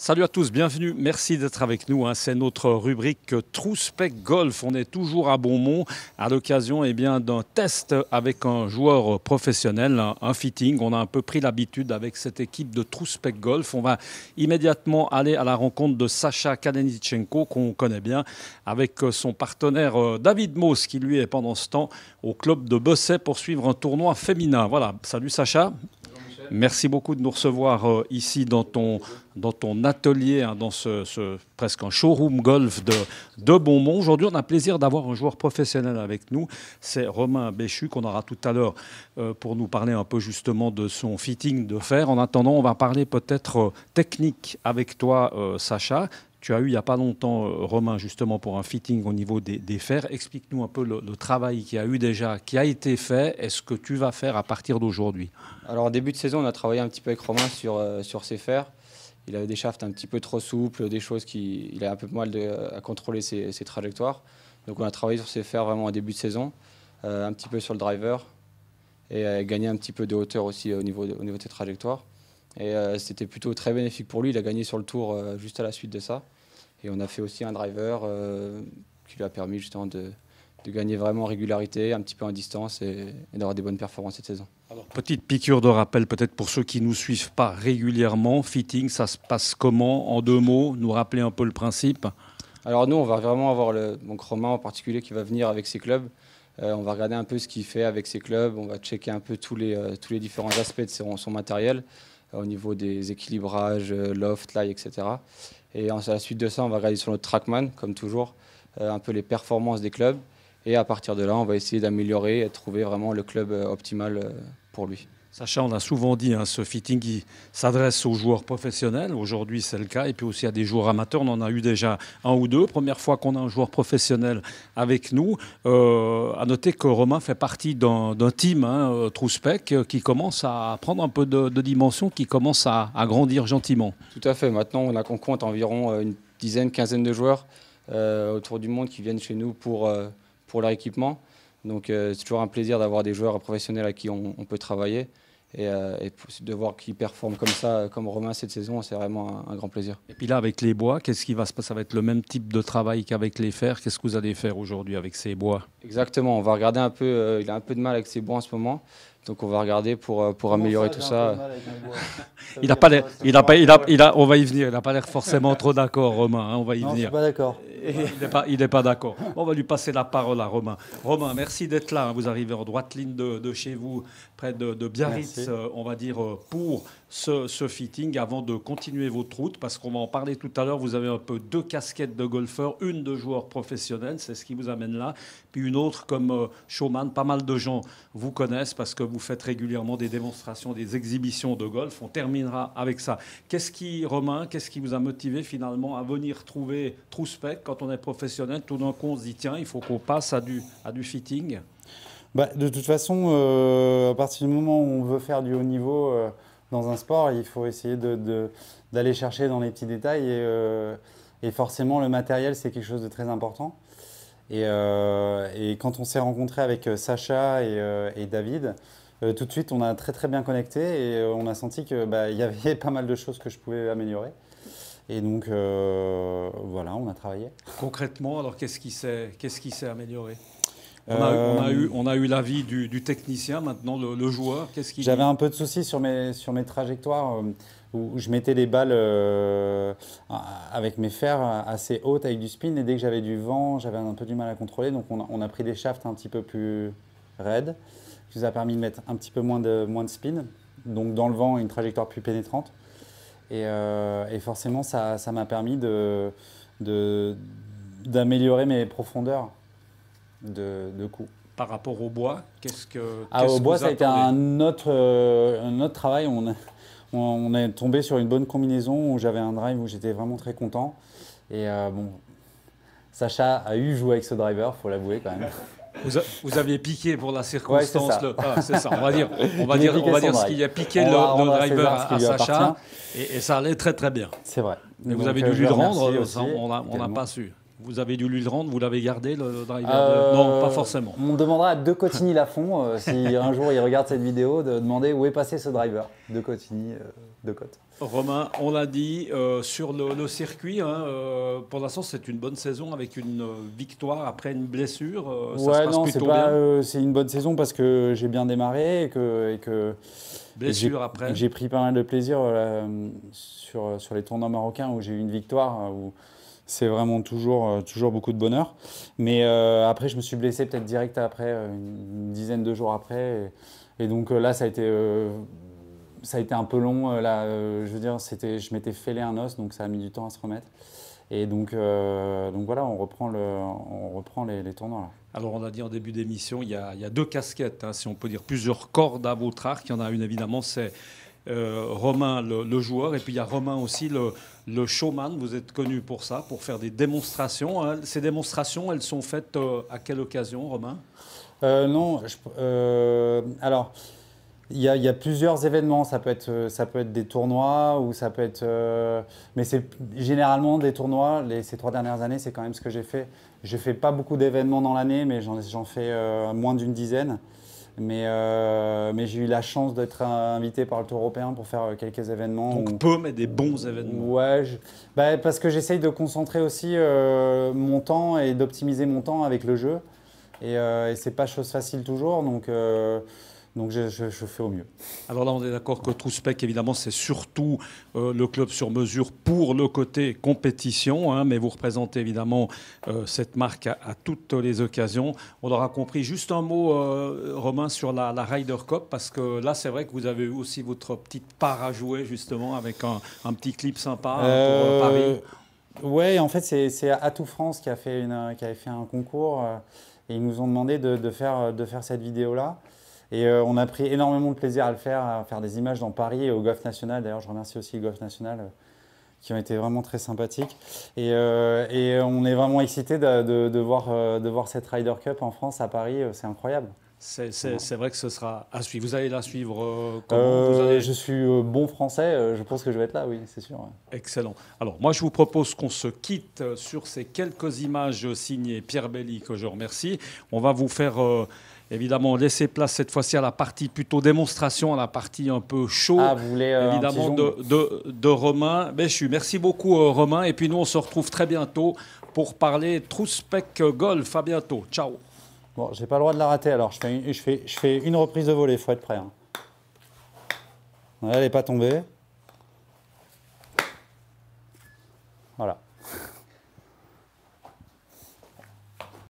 Salut à tous, bienvenue, merci d'être avec nous. C'est notre rubrique True Spec Golf. On est toujours à Beaumont à l'occasion d'un test avec un joueur professionnel, un fitting. On a un peu pris l'habitude avec cette équipe de True Spec Golf. On va immédiatement aller à la rencontre de Sacha Kalenichenko, qu'on connaît bien, avec son partenaire David Moos, qui lui est pendant ce temps au club de Bessay pour suivre un tournoi féminin. Voilà, salut Sacha. Merci beaucoup de nous recevoir ici dans ton atelier, dans presque un showroom golf de Beaumont. Aujourd'hui, on a le plaisir d'avoir un joueur professionnel avec nous. C'est Romain Béchu, qu'on aura tout à l'heure pour nous parler un peu justement de son fitting de fer. En attendant, on va parler peut-être technique avec toi, Sacha. Tu as eu il n'y a pas longtemps, Romain, justement pour un fitting au niveau des fers. Explique-nous un peu le travail qui a été fait et ce que tu vas faire à partir d'aujourd'hui. Alors en début de saison, on a travaillé un petit peu avec Romain sur ses fers. Il avait des shafts un petit peu trop souples, des choses il a un peu mal à contrôler ses trajectoires. Donc on a travaillé sur ses fers vraiment en début de saison, un petit peu sur le driver et gagné un petit peu de hauteur aussi au niveau de ses trajectoires. Et c'était plutôt très bénéfique pour lui. Il a gagné sur le tour juste à la suite de ça. Et on a fait aussi un driver qui lui a permis justement de gagner vraiment en régularité, un petit peu en distance et d'avoir des bonnes performances cette saison. Alors, petite piqûre de rappel peut-être pour ceux qui ne nous suivent pas régulièrement. Fitting, ça se passe comment? En 2 mots, nous rappeler un peu le principe. Alors nous, on va vraiment avoir donc Romain en particulier qui va venir avec ses clubs. On va regarder un peu ce qu'il fait avec ses clubs. On va checker un peu tous les différents aspects de son matériel au niveau des équilibrages, loft, lie, etc. Et à la suite de ça, on va regarder sur notre Trackman, comme toujours, un peu les performances des clubs. Et à partir de là, on va essayer d'améliorer et de trouver vraiment le club optimal pour lui. Sacha, on a souvent dit, ce fitting qui s'adresse aux joueurs professionnels. Aujourd'hui, c'est le cas. Et puis aussi à des joueurs amateurs. On en a eu déjà 1 ou 2. Première fois qu'on a un joueur professionnel avec nous. À noter que Romain fait partie d'un team, True Spec, qui commence à prendre un peu de dimension, qui commence à grandir gentiment. Tout à fait. Maintenant, on compte environ une dizaine, quinzaine de joueurs autour du monde qui viennent chez nous pour leur équipement. Donc c'est toujours un plaisir d'avoir des joueurs professionnels à qui on peut travailler et de voir qu'ils performent comme ça, comme Romain cette saison, c'est vraiment un grand plaisir. Et puis là, avec les bois, qu'est-ce qui va se passer? Ça va être le même type de travail qu'avec les fers. Qu'est-ce que vous allez faire aujourd'hui avec ces bois? Exactement, on va regarder un peu, il a un peu de mal avec ses bois en ce moment. Donc on va regarder pour améliorer tout ça. Il a pas l'air, on va y venir. Il n'a pas l'air forcément trop d'accord, Romain. On va y venir. Je suis pas d'accord. Il n'est pas d'accord. On va lui passer la parole à Romain. Romain, merci d'être là. Vous arrivez en droite ligne de chez vous, près de Biarritz, on va dire, pour ce fitting, avant de continuer votre route, parce qu'on va en parler tout à l'heure. Vous avez un peu 2 casquettes de golfeur, une de joueur professionnel, c'est ce qui vous amène là, puis une autre comme showman. Pas mal de gens vous connaissent parce que vous faites régulièrement des démonstrations, des exhibitions de golf. On terminera avec ça. Romain, qu'est-ce qui vous a motivé finalement à venir trouver True Spec quand on est professionnel? Tout d'un coup, on se dit, tiens, il faut qu'on passe à du fitting. De toute façon, à partir du moment où on veut faire du haut niveau dans un sport, il faut essayer d'aller chercher dans les petits détails. Et forcément, le matériel, c'est quelque chose de très important. Et quand on s'est rencontré avec Sacha et David, tout de suite, on a très très bien connecté et on a senti qu'il y avait pas mal de choses que je pouvais améliorer. Et donc, voilà, on a travaillé. Concrètement, alors qu'est-ce qui s'est amélioré? On a eu l'avis du technicien, maintenant le joueur. J'avais un peu de soucis sur mes trajectoires où je mettais les balles avec mes fers assez hautes avec du spin. Et dès que j'avais du vent, j'avais un peu du mal à contrôler. Donc on a pris des shafts un petit peu plus raides, qui nous a permis de mettre un petit peu moins de spin. Donc dans le vent, une trajectoire plus pénétrante. Et forcément, ça m'a permis d'améliorer mes profondeurs de coup. Par rapport au bois, au bois, ça a été un autre travail. On est tombé sur une bonne combinaison où j'avais un drive où j'étais vraiment très content. Et Sacha a joué avec ce driver, il faut l'avouer quand même. Vous aviez piqué pour la circonstance. C'est ça. On va dire ce qui a piqué le driver à Sacha. Et ça allait très très bien. C'est vrai. Mais vous avez dû lui le rendre, on n'a pas su. Vous avez dû lui le rendre, vous l'avez gardé le driver Non, pas forcément. On demandera à De Cotigny Lafont, si un jour il regarde cette vidéo, de demander où est passé ce driver. De Cotigny, de Côte. Romain, on l'a dit, sur le circuit, hein, pour l'instant c'est une bonne saison avec une victoire après une blessure. Ça se passe plutôt bien. C'est une bonne saison parce que j'ai bien démarré et que blessure après. J'ai pris pas mal de plaisir sur les tournois marocains où j'ai eu une victoire, où c'est vraiment toujours beaucoup de bonheur. Mais après, je me suis blessé peut-être direct après, une dizaine de jours après. Et donc là, ça a été un peu long. Je veux dire, je m'étais fêlé un os, donc ça a mis du temps à se remettre. Et donc voilà, on reprend les tournois là. Alors on a dit en début d'émission, il y a deux casquettes, hein, si on peut dire, plusieurs cordes à votre arc. Il y en a une évidemment, c'est Romain le joueur, et puis il y a Romain aussi le showman. Vous êtes connu pour ça, pour faire des démonstrations, hein. Ces démonstrations, elles sont faites à quelle occasion, Romain? Non, alors il y a plusieurs événements. Ça peut être des tournois ou ça peut être, mais c'est généralement des tournois. Ces 3 dernières années, c'est quand même ce que j'ai fait. Je fais pas beaucoup d'événements dans l'année, mais j'en fais moins d'une dizaine. Mais j'ai eu la chance d'être invité par le Tour européen pour faire quelques événements. Donc peu, mais des bons événements. Ouais, parce que j'essaye de concentrer aussi mon temps et d'optimiser mon temps avec le jeu. Et c'est pas chose facile toujours, donc je fais au mieux. Alors là, on est d'accord que Trouspec, évidemment, c'est surtout le club sur mesure pour le côté compétition, hein, mais vous représentez évidemment cette marque à toutes les occasions. On aura compris. Juste un mot, Romain, sur la Ryder Cup, parce que là, c'est vrai que vous avez eu aussi votre petite part à jouer, justement, avec un petit clip sympa pour Paris. Ouais, en fait, c'est Atout France qui avait fait un concours et ils nous ont demandé de faire cette vidéo-là. Et on a pris énormément de plaisir à le faire, à faire des images dans Paris et au Golf National. D'ailleurs, je remercie aussi le Golf National qui ont été vraiment très sympathiques. Et on est vraiment excités de voir cette Ryder Cup en France, à Paris. C'est incroyable. C'est vrai que ce sera à suivre. Vous allez la suivre comment Je suis bon français, je pense que je vais être là, oui, c'est sûr. Ouais. Excellent. Alors, moi, je vous propose qu'on se quitte sur ces quelques images signées Pierre Belly, que je remercie. On va vous faire... évidemment, laisser place cette fois-ci à la partie plutôt démonstration, à la partie un peu chaud, vous voulez évidemment, de Romain Béchu. Merci beaucoup, Romain. Et puis nous, on se retrouve très bientôt pour parler Trouspec Golf. À bientôt. Ciao. Bon, j'ai pas le droit de la rater, alors je fais une reprise de volée, il faut être prêt. Hein. Ouais, elle n'est pas tombée. Voilà.